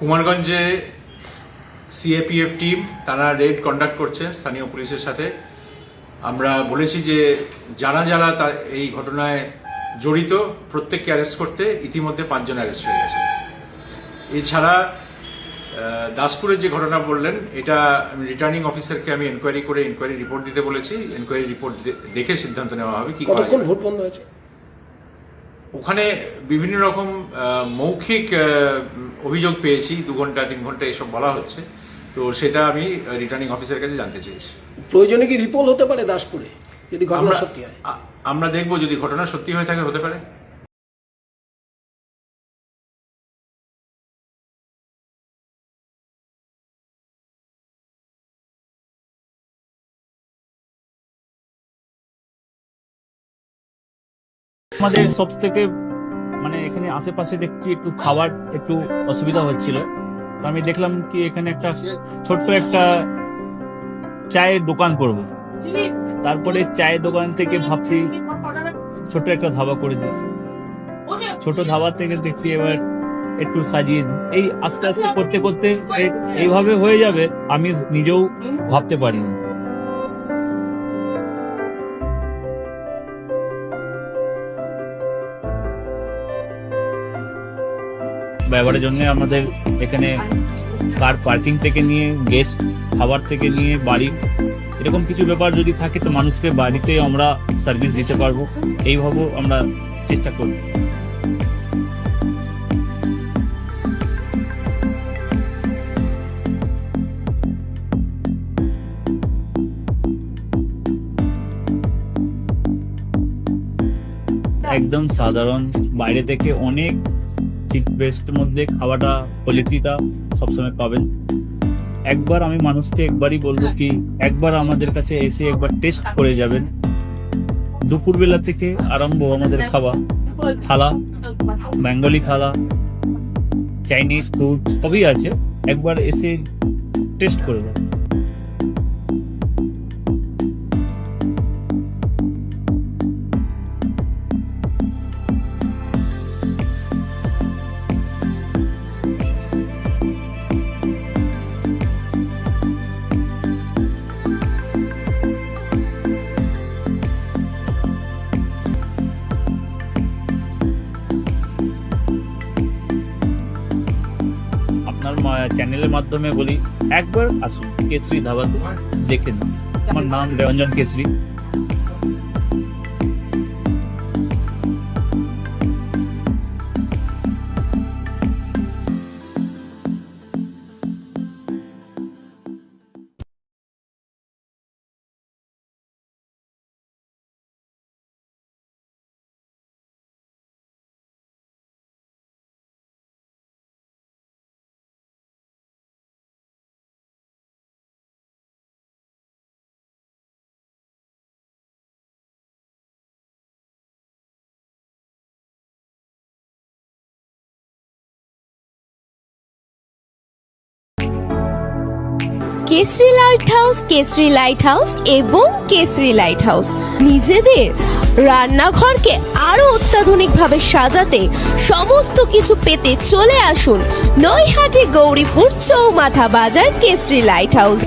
কুমারগঞ্জে CAPF team তারা red conduct করছে স্থানীয় পুলিশের সাথে। আমরা বলেছি যে যারা যারা এই ঘটনায় জড়িত প্রত্যেককে অ্যারেস্ট করতে ইতিমধ্যে 5 জন অ্যারেস্ট হয়ে গেছে। এছাড়া দাসপুরের যে ঘটনা বললেন, এটা রিটার্নিং অফিসারকে আমি এনকোয়ারি রিপোর্ট দিতে বলেছি। এনকোয়ারি রিপোর্ট দেখে সিদ্ধান্ত নেওয়া হবে কি করা যায়। ভোট বন্ধ হয়েছে ওখানে বিভিন্ন রকম মৌখিক অভিযোগ পেয়েছি, 2 ঘন্টা 3 ঘন্টা এসব বলা হচ্ছে। তো সেটা আমি রিটার্নিং অফিসারের কাছে জানতে চেয়েছি। প্রয়োজনে কি রিপোল হতে পারে দাসপুরে যদি ঘটনা সত্যি হয়? আমরা দেখব, যদি ঘটনা সত্যি হয়ে থাকে হতে পারে। আমাদের সব থেকে এখানে আশেপাশে দেখছি একটু খাবার একটু অসুবিধা হচ্ছিল। তো আমি দেখলাম কি এখানে একটা ছোট্ট একটা চায়ের দোকান করব। তারপরে চায়ের দোকান থেকে ভাবছি ছোট্ট একটা ধাবা করে দিই। ছোট ধাবা থেকে দেখছি এবার একটু সাজিয়ে এই আস্তে আস্তে করতে করতে এইভাবে হয়ে যাবে আমি নিজেও ভাবতে পারিনি। ব্যবহারের জন্য আমাদের এখানে কার পার্কিং থেকে নিয়ে গেস্ট খাবার থেকে নিয়ে বাড়ি এরকম কিছু ব্যাপার যদি থাকে তো মানুষকে বাড়িতে আমরা সার্ভিস দিতে পারবো, এইভাবেও আমরা চেষ্টা করব। একদম সাধারণ, বাইরে থেকে অনেক চিপ বেস্টের মধ্যে খাওয়াটা কোয়ালিটিটা সবসময় পাবেন। একবার আমি মানুষকে একবারই বলবো কি একবার আমাদের কাছে এসে একবার টেস্ট করে যাবেন। দুপুরবেলা থেকে আরম্ভ আমাদের খাওয়া, থালা, বেঙ্গলি থালা, চাইনিজ ফুড সবই আছে, একবার এসে টেস্ট করে যাবেন। চ্যানেলের মাধ্যমে বলি একবার আসুন কেশরী ধাবাতে, দেখে নিন। আমার নাম Ranjan Keshari. Keshari light house, Keshari light house এবং কেশরী লাইট হাউস নিজেদের রান্নাঘরকে আরো অত্যাধুনিকভাবে সাজাতে সমস্ত কিছু পেতে চলে আসুন নৈহাটি গৌরীপুর চৌমাথা বাজার কেশরী লাইট হাউস।